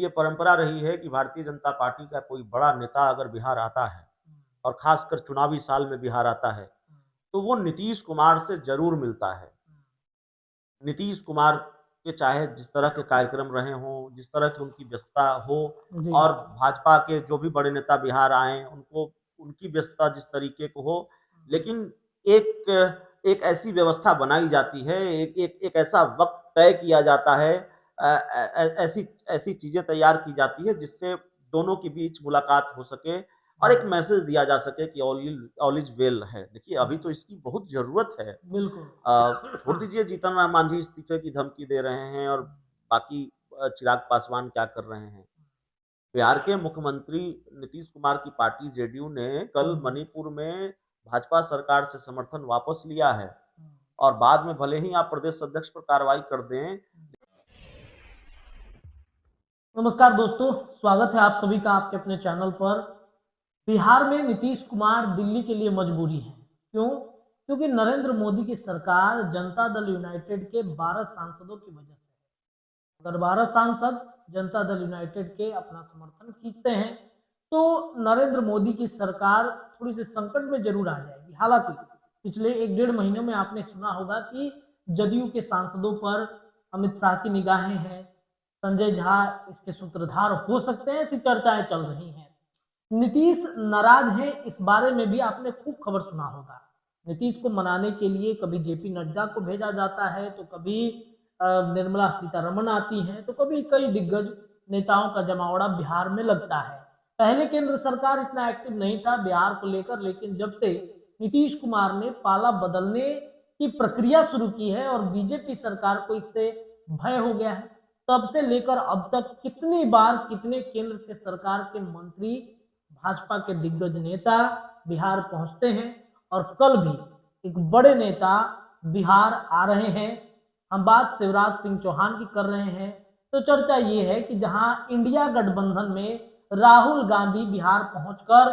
ये परंपरा रही है कि भारतीय जनता पार्टी का कोई बड़ा नेता अगर बिहार आता है और खासकर चुनावी साल में बिहार आता है, तो वो नीतीश कुमार से ज़रूर मिलता है। नीतीश कुमार के चाहे जिस तरह के कार्यक्रम रहे हों, जिस तरह की उनकी व्यस्तता हो जी, और भाजपा के जो भी बड़े नेता बिहार आएँ, उनको उनकी व्यस्तता जिस तरीके को हो, लेकिन एक एक ऐसी व्यवस्था बनाई जाती है, एक एक एक ऐसा वक़्त तय किया जाता है, ऐसी ऐसी चीज़ें तैयार की जाती है, जिससे दोनों के बीच मुलाकात हो सके और एक मैसेज दिया जा सके कि ऑल इज़ वेल है। देखिए, अभी तो इसकी बहुत ज़रूरत है। बिल्कुल। छोड़ दीजिए जीतन राम मांझी इस्तीफे की धमकी दे रहे हैं और बाकी चिराग पासवान क्या कर रहे हैं। बिहार के मुख्यमंत्री नीतीश कुमार की पार्टी जेडीयू ने कल मणिपुर में भाजपा सरकार से समर्थन वापस लिया है और बाद में भले ही आप प्रदेश अध्यक्ष पर कार्रवाई कर दें। नमस्कार दोस्तों, स्वागत है आप सभी का आपके अपने चैनल पर। बिहार में नीतीश कुमार दिल्ली के लिए मजबूरी है। क्यों? क्योंकि नरेंद्र मोदी की सरकार जनता दल यूनाइटेड के 12 सांसदों की वजह से। अगर 12 सांसद जनता दल यूनाइटेड के अपना समर्थन खींचते हैं तो नरेंद्र मोदी की सरकार थोड़ी सी संकट में जरूर आ जाएगी। हालांकि पिछले 1-1.5 महीने में आपने सुना होगा कि जदयू के सांसदों पर अमित शाह की निगाहें हैं, संजय झा इसके सूत्रधार हो सकते हैं, ऐसी चर्चाएं चल रही हैं। नीतीश नाराज है, इस बारे में भी आपने खूब खबर सुना होगा। नीतीश को मनाने के लिए कभी जेपी नड्डा को भेजा जाता है, तो कभी निर्मला सीतारमण आती हैं, तो कभी कई दिग्गज नेताओं का जमावड़ा बिहार में लगता है। पहले केंद्र सरकार इतना एक्टिव नहीं था बिहार को लेकर, लेकिन जब से नीतीश कुमार ने पाला बदलने की प्रक्रिया शुरू की है और बीजेपी सरकार को इससे भय हो गया है, तब से लेकर अब तक कितनी बार कितने केंद्र के सरकार के मंत्री, भाजपा के दिग्गज नेता बिहार पहुंचते हैं। और कल भी एक बड़े नेता बिहार आ रहे हैं। हम बात शिवराज सिंह चौहान की कर रहे हैं। तो चर्चा ये है कि जहां इंडिया गठबंधन में राहुल गांधी बिहार पहुंचकर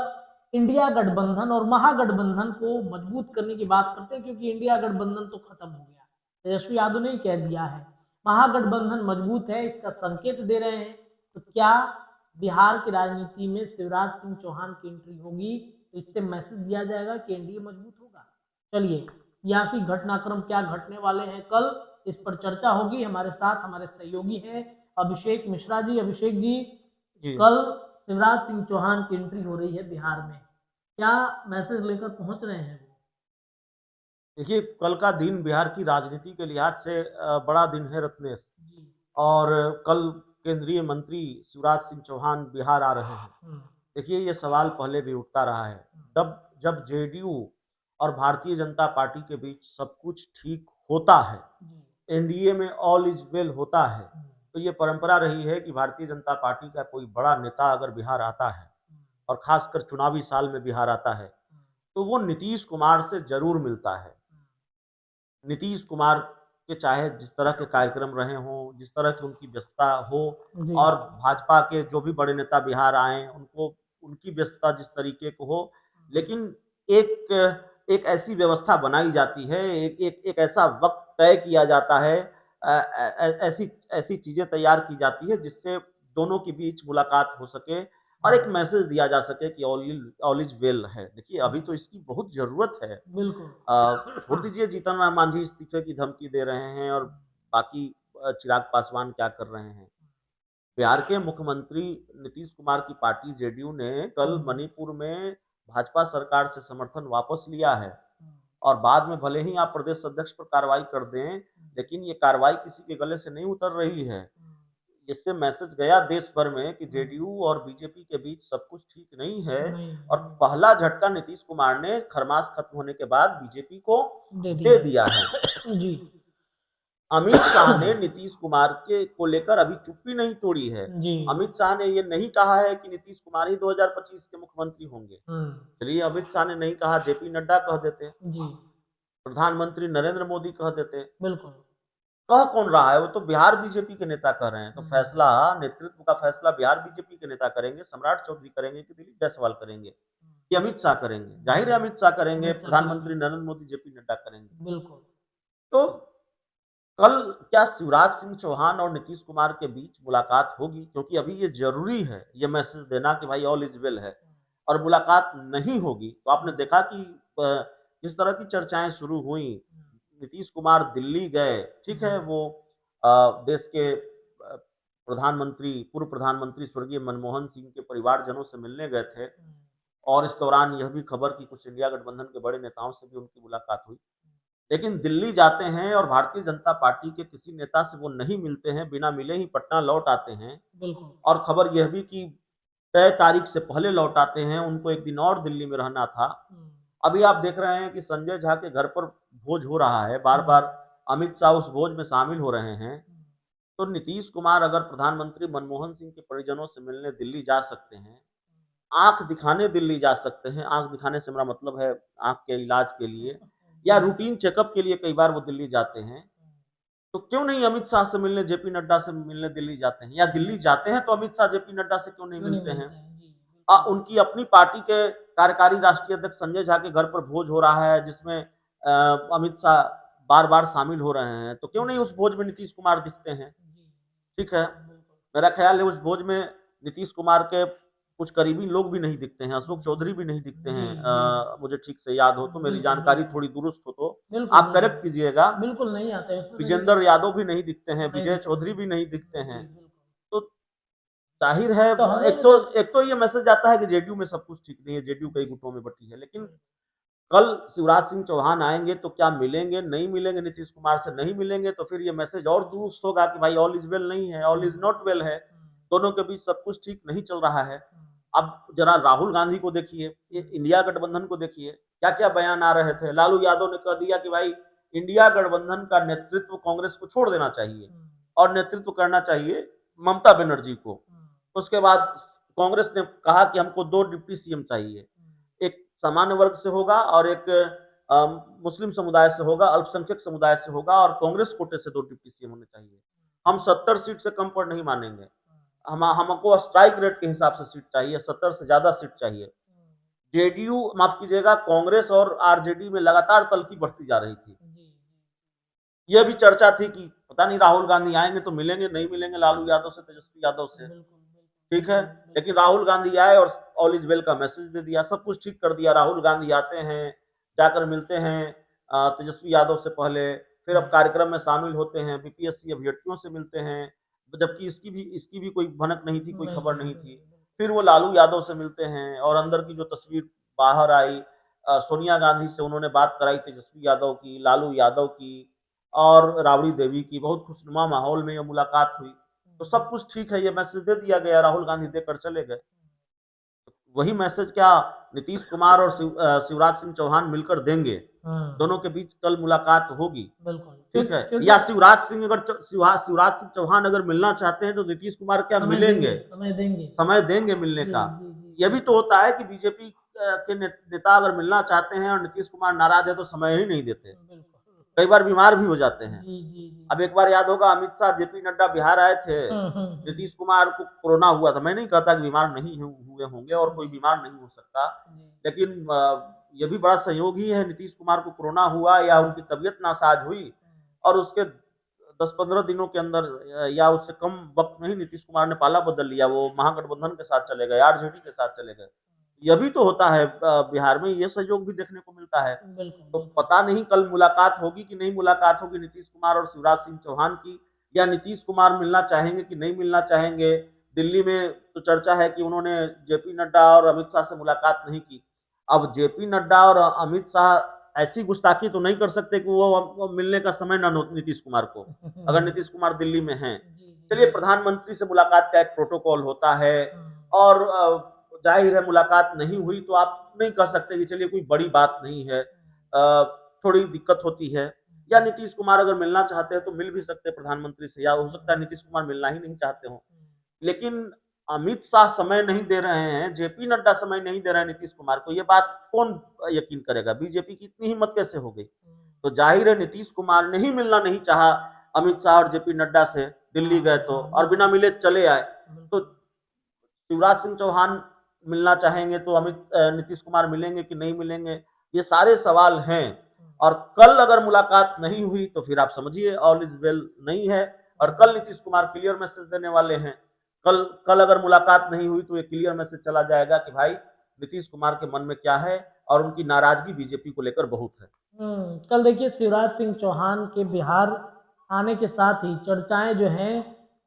इंडिया गठबंधन और महागठबंधन को मजबूत करने की बात करते हैं, क्योंकि इंडिया गठबंधन तो खत्म हो गया, तेजस्वी यादव ने ही कह दिया है। महागठबंधन मजबूत है, इसका संकेत दे रहे हैं। तो क्या बिहार की राजनीति में शिवराज सिंह चौहान की एंट्री होगी, तो इससे मैसेज दिया जाएगा कि एनडीए मजबूत होगा। चलिए, सियासी घटनाक्रम क्या घटने वाले हैं कल, इस पर चर्चा होगी। हमारे साथ हमारे सहयोगी हैं अभिषेक मिश्रा जी। अभिषेक जी, जी, कल शिवराज सिंह चौहान की एंट्री हो रही है बिहार में, क्या मैसेज लेकर पहुंच रहे हैं वो? देखिए, कल का दिन बिहार की राजनीति के लिहाज से बड़ा दिन है रत्नेश। जी। और कल केंद्रीय मंत्री शिवराज सिंह चौहान बिहार आ रहे हैं। हम्म, देखिए, ये सवाल पहले भी उठता रहा है। जब जब जेडीयू और भारतीय जनता पार्टी के बीच सब कुछ ठीक होता है, जी। एनडीए में ऑल इज वेल होता है, हम्म, तो ये परंपरा रही है कि भारतीय जनता पार्टी का कोई बड़ा नेता अगर बिहार आता है और खासकर चुनावी साल में बिहार आता है, तो वो नीतीश कुमार से ज़रूर मिलता है। नीतीश कुमार के चाहे जिस तरह के कार्यक्रम रहे हों, जिस तरह की उनकी व्यस्तता हो जी, और भाजपा के जो भी बड़े नेता बिहार आएँ, उनको उनकी व्यस्तता जिस तरीके को हो, लेकिन एक एक ऐसी व्यवस्था बनाई जाती है, एक एक एक ऐसा वक़्त तय किया जाता है, ऐसी ऐसी चीज़ें तैयार की जाती है, जिससे दोनों के बीच मुलाकात हो सके और एक मैसेज दिया जा सके कि ऑल इज़ वेल है। देखिए, अभी तो इसकी बहुत ज़रूरत है। बिल्कुल। छोड़ दीजिए जीतन राम मांझी इस्तीफे की धमकी दे रहे हैं और बाकी चिराग पासवान क्या कर रहे हैं। बिहार के मुख्यमंत्री नीतीश कुमार की पार्टी जेडीयू ने कल मणिपुर में भाजपा सरकार से समर्थन वापस लिया है और बाद में भले ही आप प्रदेश अध्यक्ष पर कार्रवाई कर दें, लेकिन ये कार्रवाई किसी के गले से नहीं उतर रही है। इससे मैसेज गया देश भर में कि जेडीयू और बीजेपी के बीच सब कुछ ठीक नहीं है नहीं, और पहला झटका नीतीश कुमार ने खरमास खत्म होने के बाद बीजेपी को दे दे दिया दिया है। है। जी। अमित शाह ने नीतीश कुमार के को लेकर अभी चुप्पी नहीं तोड़ी है। जी। अमित शाह ने ये नहीं कहा है कि नीतीश कुमार ही 2025 के मुख्यमंत्री होंगे। हम्म। चलिए, अमित शाह ने नहीं कहा, जेपी नड्डा कह देते, जी। प्रधानमंत्री नरेंद्र मोदी कह देते। बिल्कुल। कह कौन रहा है? वो तो बिहार बीजेपी के नेता कह रहे हैं। तो फैसला, नेतृत्व का फैसला बिहार बीजेपी के नेता करेंगे, सम्राट चौधरी करेंगे कि दिलीप जायसवाल करेंगे कि अमित शाह करेंगे? जाहिर है अमित शाह करेंगे, अमित शाह प्रधानमंत्री करेंगे। नरेंद्र मोदी जेपी नड्डा करेंगे। बिल्कुल। तो कल क्या शिवराज सिंह चौहान और नीतीश कुमार के बीच मुलाकात होगी? क्योंकि अभी ये ज़रूरी है, ये मैसेज देना कि भाई ऑल इज़ वेल है और मुलाकात नहीं होगी, तो आपने देखा कि किस तरह की चर्चाएँ शुरू हुईं। नीतीश कुमार दिल्ली गए, ठीक है, वो देश के प्रधानमंत्री पूर्व प्रधानमंत्री स्वर्गीय मनमोहन सिंह के परिवारजनों से मिलने गए थे और इस दौरान यह भी खबर कि कुछ इंडिया गठबंधन के बड़े नेताओं से भी उनकी मुलाकात हुई। लेकिन दिल्ली जाते हैं और भारतीय जनता पार्टी के किसी नेता से वो नहीं मिलते हैं, बिना मिले ही पटना लौट आते हैं बिल्कुल। और खबर यह भी कि तय तारीख से पहले लौट आते हैं, उनको एक दिन और दिल्ली में रहना था। अभी आप देख रहे हैं कि संजय झा के घर पर भोज हो रहा है, बार-बार अमित शाह उस भोज में शामिल हो रहे हैं। तो नीतीश कुमार अगर प्रधानमंत्री मनमोहन सिंह के परिजनों से मिलने दिल्ली जा सकते हैं, आँख दिखाने दिल्ली जा सकते हैं, आँख दिखाने से मेरा मतलब है आँख के इलाज के लिए या रूटीन चेकअप के लिए कई बार वो दिल्ली जाते हैं। तो क्यों नहीं अमित शाह से मिलने, जेपी नड्डा से मिलने दिल्ली जाते हैं या दिल्ली जाते हैं तो अमित शाह जेपी नड्डा से क्यों नहीं क्यों नहीं मिलते मिलते हैं? हैं? जी, उनकी अपनी पार्टी के कार्यकारी राष्ट्रीय अध्यक्ष संजय झा के घर पर भोज हो रहा है जिसमें अमित शाह बार-बार शामिल हो रहे हैं, तो क्यों नहीं उस भोज में नीतीश कुमार दिखते हैं? ठीक है, मेरा ख़्याल है उस भोज में नीतीश कुमार के कुछ करीबी लोग भी नहीं दिखते हैं, अशोक चौधरी भी नहीं दिखते जी, हैं, जी। मुझे ठीक से याद हो तो, मेरी बिल्कुल, जानकारी बिल्कुल। थोड़ी दुरुस्त हो तो बिल्कुल, आप बिल्कुल। करेक्ट कीजिएगा। बिल्कुल नहीं आते हैं, उसमें कहीं विजेंद्र यादव भी नहीं दिखते हैं, नहीं विजय दिखते चौधरी हैं। भी नहीं दिखते जी, हैं। बिल्कुल। तो ज़ाहिर है तो हम लोग एक भी तो देख एक तो ये मैसेज आता है कि जेडीयू में सब कुछ ठीक नहीं है, जेडीयू कई जी। गुटों में बँटी है। लेकिन कल शिवराज सिंह चौहान आएँगे तो क्या मिलेंगे, नहीं मिलेंगे नीतीश कुमार से, नहीं मिलेंगे तो फिर ये मैसेज और दुरुस्त होगा कि भाई ऑल इज़ वेल नहीं है, ऑल इज़ नॉट वेल है। दोनों के बीच सब कुछ ठीक नहीं चल रहा है। अब जरा राहुल गांधी को देखिए, ये इंडिया गठबंधन को देखिए, क्या-क्या बयान आ रहे थे। लालू यादव ने कह दिया कि भाई इंडिया गठबंधन का नेतृत्व कांग्रेस को छोड़ देना चाहिए और नेतृत्व करना चाहिए ममता बनर्जी को। उसके बाद कांग्रेस ने कहा कि हमको 2 डिप्टी सीएम चाहिए। एक सामान्य वर्ग से होगा और एक मुस्लिम समुदाय से होगा, अल्पसंख्यक समुदाय से होगा और कांग्रेस कोटे से 2 डिप्टी सीएम होने चाहिए। हम 70 सीट से कम पर नहीं मानेंगे। हमको स्ट्राइक रेट के हिसाब से सीट चाहिए, 70 से ज़्यादा सीट चाहिए। जेडीयू माफ़ कीजिएगा, कांग्रेस और आरजेडी में लगातार तल्खी बढ़ती जा रही थी। यह भी चर्चा थी कि पता नहीं राहुल गांधी आएँगे तो मिलेंगे, नहीं मिलेंगे लालू यादव से, तेजस्वी यादव से। ठीक है, लेकिन राहुल गांधी आए और ऑल इज वेल का मैसेज दे दिया, सब कुछ ठीक कर दिया। राहुल गांधी आते हैं, जाकर मिलते हैं तेजस्वी यादव से पहले, फिर अब कार्यक्रम में शामिल होते हैं, बीपीएससी अभ्यर्थियों से मिलते हैं, जबकि इसकी भी कोई भनक नहीं थी, कोई खबर नहीं थी। फिर वो लालू यादव से मिलते हैं और अंदर की जो तस्वीर बाहर आई, सोनिया गांधी से उन्होंने बात कराई तेजस्वी यादव की, लालू यादव की और राबड़ी देवी की, बहुत खुशनुमा माहौल में ये मुलाकात हुई। तो सब कुछ ठीक है, ये मैसेज दे दिया गया, राहुल गांधी देकर चले गए। वही मैसेज क्या नीतीश कुमार और शिवराज सिंह चौहान मिलकर देंगे? दोनों के बीच कल मुलाकात होगी, बिल्कुल। ठीक है? क्योंकि या शिवराज सिंह चौहान अगर मिलना चाहते हैं तो नीतीश कुमार क्या समय मिलेंगे? देंगे, समय देंगे। समय देंगे मिलने जी, का। जी, जी, यह भी जी। तो होता है कि बीजेपी के नेता अगर मिलना चाहते हैं और नीतीश कुमार नाराज है तो समय ही नहीं देते। बिल्कुल। कई बार बीमार भी हो जाते हैं। जी, जी, जी। अब एक बार याद होगा अमित शाह, जेपी नड्डा बिहार आए थे, नीतीश कुमार को कोरोना हुआ था। मैं नहीं कहता कि बीमार नहीं हुए होंगे और कोई बीमार नहीं हो सकता, लेकिन ये भी बड़ा संयोग ही है, नीतीश कुमार को कोरोना हुआ या उनकी तबीयत नासाज हुई और उसके 10-15 दिनों के अंदर या उससे कम वक्त में ही नीतीश कुमार ने पाला बदल लिया, वो महागठबंधन के साथ चले गए, आरजेडी के साथ चले गए। यह भी तो होता है, बिहार में ये सहयोग भी देखने को मिलता है। तो पता नहीं कल मुलाकात होगी कि नहीं मुलाकात होगी नीतीश कुमार और शिवराज सिंह चौहान की, या नीतीश कुमार मिलना चाहेंगे कि नहीं मिलना चाहेंगे। दिल्ली में तो चर्चा है कि उन्होंने जेपी नड्डा और अमित शाह से मुलाकात नहीं की। अब जेपी नड्डा और अमित शाह ऐसी गुस्ताखी तो नहीं कर सकते कि वो मिलने का समय ना नीतीश कुमार को, अगर नीतीश कुमार दिल्ली में हैं। चलिए, प्रधानमंत्री से मुलाकात का एक प्रोटोकॉल होता है और जाहिर है मुलाकात नहीं हुई तो आप नहीं कह सकते कि चलिए कोई बड़ी बात नहीं है, थोड़ी दिक्कत होती है। या नीतीश कुमार अगर मिलना चाहते हैं तो मिल भी सकते हैं प्रधानमंत्री से, या हो सकता है नीतीश कुमार मिलना ही नहीं चाहते हो। लेकिन अमित शाह समय नहीं दे रहे हैं, जेपी नड्डा समय नहीं दे रहे हैं नीतीश कुमार को, ये बात कौन यकीन करेगा? बीजेपी की इतनी हिम्मत कैसे हो गई? तो जाहिर है नीतीश कुमार ने ही मिलना नहीं चाहा अमित शाह और जेपी नड्डा से, दिल्ली गए तो, और बिना मिले चले आए। तो शिवराज सिंह चौहान मिलना चाहेंगे तो नीतीश कुमार मिलेंगे कि नहीं मिलेंगे? ये सारे सवाल हैं। और कल अगर मुलाकात नहीं हुई तो फिर आप समझिए ऑल इज वेल नहीं है। और कल नीतीश कुमार क्लियर मैसेज देने वाले हैं। कल कल अगर मुलाकात नहीं हुई तो ये क्लियर मैसेज चला जाएगा कि भाई नीतीश कुमार के मन में क्या है, और उनकी नाराजगी बीजेपी को लेकर बहुत है। कल देखिए शिवराज सिंह चौहान के बिहार आने के साथ ही चर्चाएं जो हैं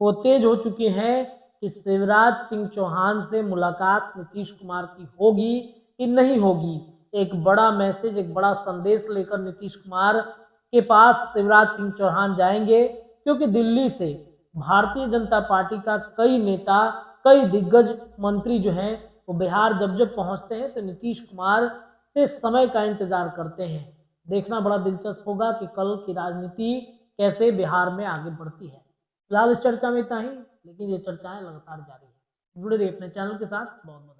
वो तेज हो चुकी हैं कि शिवराज सिंह चौहान से मुलाकात नीतीश कुमार की होगी कि नहीं होगी। एक बड़ा मैसेज, एक बड़ा संदेश लेकर नीतीश कुमार के पास शिवराज सिंह चौहान जाएंगे, क्योंकि दिल्ली से भारतीय जनता पार्टी का कई नेता, कई दिग्गज मंत्री जो हैं वो बिहार जब जब पहुंचते हैं तो नीतीश कुमार से समय का इंतजार करते हैं। देखना बड़ा दिलचस्प होगा कि कल की राजनीति कैसे बिहार में आगे बढ़ती है। फिलहाल इस चर्चा में इतना ही, लेकिन ये चर्चाएं लगातार जारी है। जुड़े रहिए अपने चैनल के साथ। बहुत बहुत